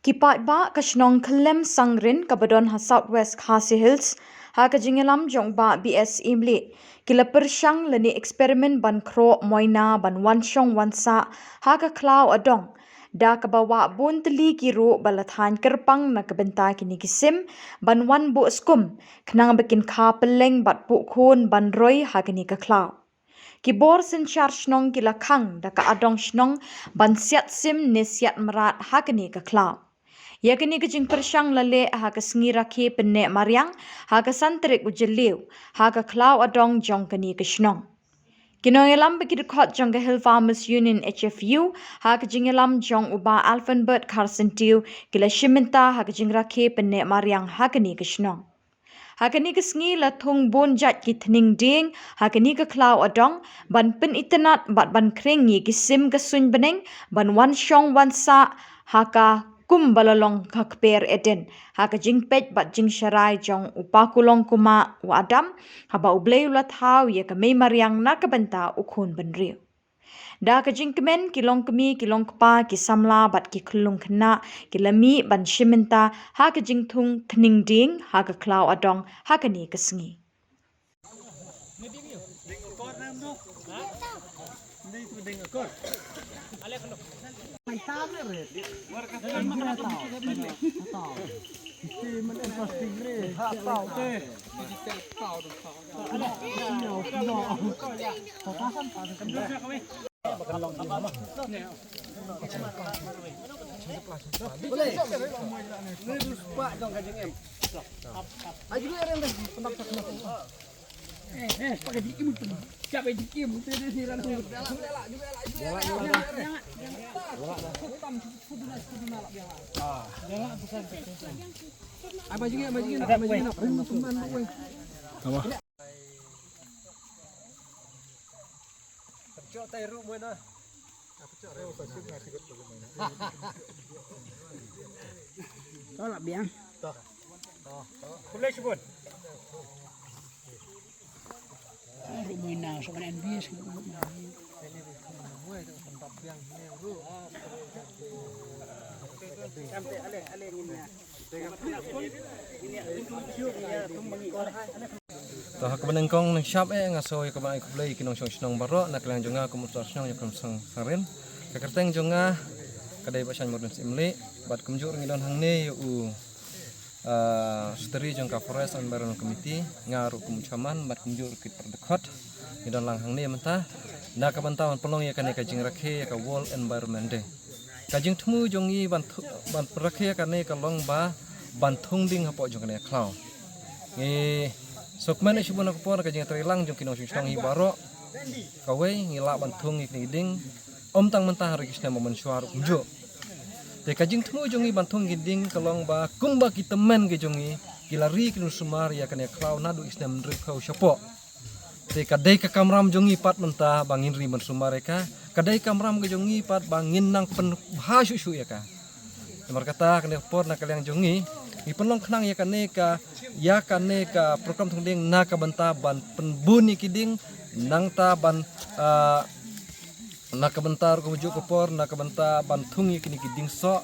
Kipat ba kashnong klem sangrin kabadon ha Southwest Khasi Hills ha kajingelam jong ba BS Imli kila persyang lani eksperimen ban kro moina ban wanshong wansa ha ka klau adong da kabawa bun teli kiru balathan kerpang na kabenta kini kisim ban wan bu skum knang bekin kha peleng bat pu khun ban roi ha kini ka klau Kibor sin char shnong kila khang da ka adong shnong ban siat sim ne siat marat ha kini ka klau Yakini kejing persyang lale ha ka sengi rakhi penne mariang ha ka santrik ujeliu ha ka klau adong jong kani keshnong. Kinoyelam beki dekot jong ka Hill Farmers Union HFU ha ka jingelam jong uba Alphenbert Carson Tiu kila shiminta ha ka jing rakhi penne mariang ha kani keshnong. Hakani ke sengi la thong bon jat ki thning ding hakani ke klau adong ban pen itenat bat ban kring ni ki sim ka sun beneng ban wan shong wan sa haka kum balalong kakper eden haka jing pet bat jing sharai jong upakulong kuma u adam haba ublei ulat hau ye ka mei mariang na ka benta ukhun benriu Da ka jing kemen kilong kemi kilong kpa ki samla bat ki khulung khna ki lami ban shiminta ha ka jing thung thning ding ha ka klau adong ha ka ni ka sngi Tolak biang. Boleh sebut. Rumina sokan NBS sampai aleh ini. Tah kebenengkong nang syap ngasoy ka mai kublai kinong snong baro nak lang jonga kumusar snong yakam sangren kakerteng jonga kadai basan modern simli bat kumjur ngidon hangne u steri jong ka forest environment committee ngaru kumcaman bat kumjur kit perdekat ngidon lang hangne mentah na ka bantawan pelong ya kan ka jing rakhe ka world environment day kajing thmu jongi ban rakhe ka ne ka long ba ban thung ding hapo jong ne klau ngi Sokman isu bunak por kajing terilang jong kinong sung hi baro kawe ngila bantung ngik ding om tang mentah hari kisna momen suar unjo te kajing temu jongi bantung giding kalong ba kumba kitemen ke jongi kilari kinu sumar ya kan ya klau nadu isna mendrip kau syapo te kadai ka kamram jongi pat mentah bangin ri men sumar ka kadai kamram ke jongi pat bangin nang pen hasu su ya ka nomor kata kan por nak kalian jongi Ipenlong kenang ya kane ka program tungding na ka banta ban penbuni kiding nang ta ban na ka bentar ko bujuk kopor na ka banta ban tungi kini kiding so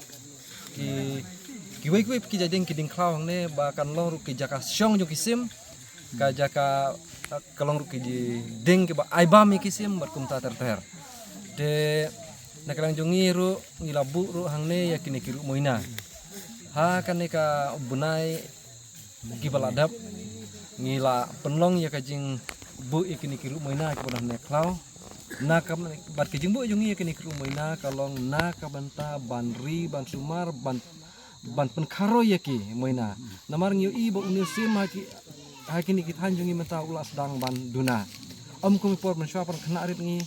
ki wei ki jading kiding klau ne ba kan long ru ki jaka syong jo kisim ka jaka kalong ru ki ding ke ba aiba mi kisim bar kum ta ter de na kalang jongi ru ngilabu ru hangne ya kini kiru moina ha kan ka bunai gibaladap ngila penlong ya kajing bu ikini kiru moina ka bonah ne klau na ka bat kajing bu jungi ikini kiru moina kalong na ka banta banri ban sumar ban pen kharo ya ki moina namar ngiu i bo unisim ha kini kitan jungi menta ulas sedang ban duna om kumi por men syapar kena arit ngi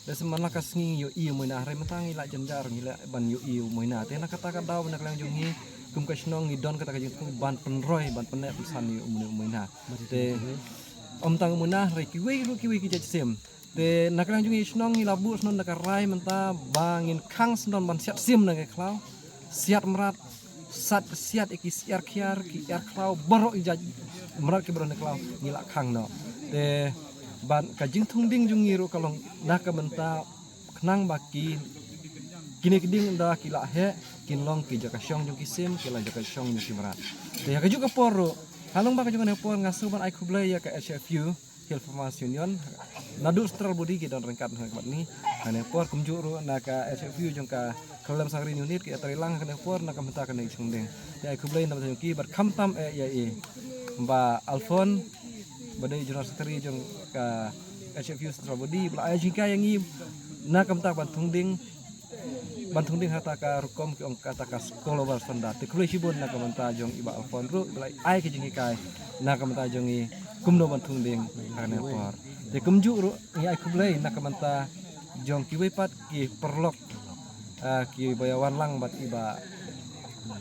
da semana kas ngi yo i moina re mentangi la jenjar ngila ban yo i moina te na kata ka daw nak lang jungi kum ka snong ngidon kata kajing ban penroy ban penek pesan ni umuna te om tang umuna re kiwi ki jajsim te naklang jungi snong ni labu snong nak rai menta bangin khang snon ban siat sim nang klau siat merat sat siat iki siar khiar ki yar klau baro ijaj merat ki bro klau ngila khang no te ban kajing thungding jungi ro kalong nak menta khnang baki kini kiding da kila he kinlong ki jaka syong jong kisim kila jaka syong jong kimarat te ka juga poro halong ba ka juga ne por ngasu ban ai kublai ya ka HFU Hill Farmers Union nadu stral budi ki don rengkat hakat ni ane por kumjuru na ka HFU jong ka Kalem Sangrin unit ki atrilang ka ne por na ka menta ka ne chungdeng ya ai kublai na jong ki bar khamtam ya ba Alfon badai general secretary jong ka HFU stral budi bla ai jingka yang i na ka menta bantung ding hata ka rukom ki ong kata ka global standard te kulai sibon na ka menta jong iba Alfon ru bla ai ki jingi kai na ka menta jong i kumno bantung ding ane por te kumju ru i ai kublai na ka menta jong ki wepat ki perlok ki bayawan lang bat iba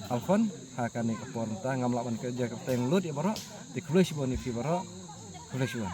Alfon hakane ka por ta ngamla ban kerja ka teng lut ya baro te kulai sibon fi baro kulai sibon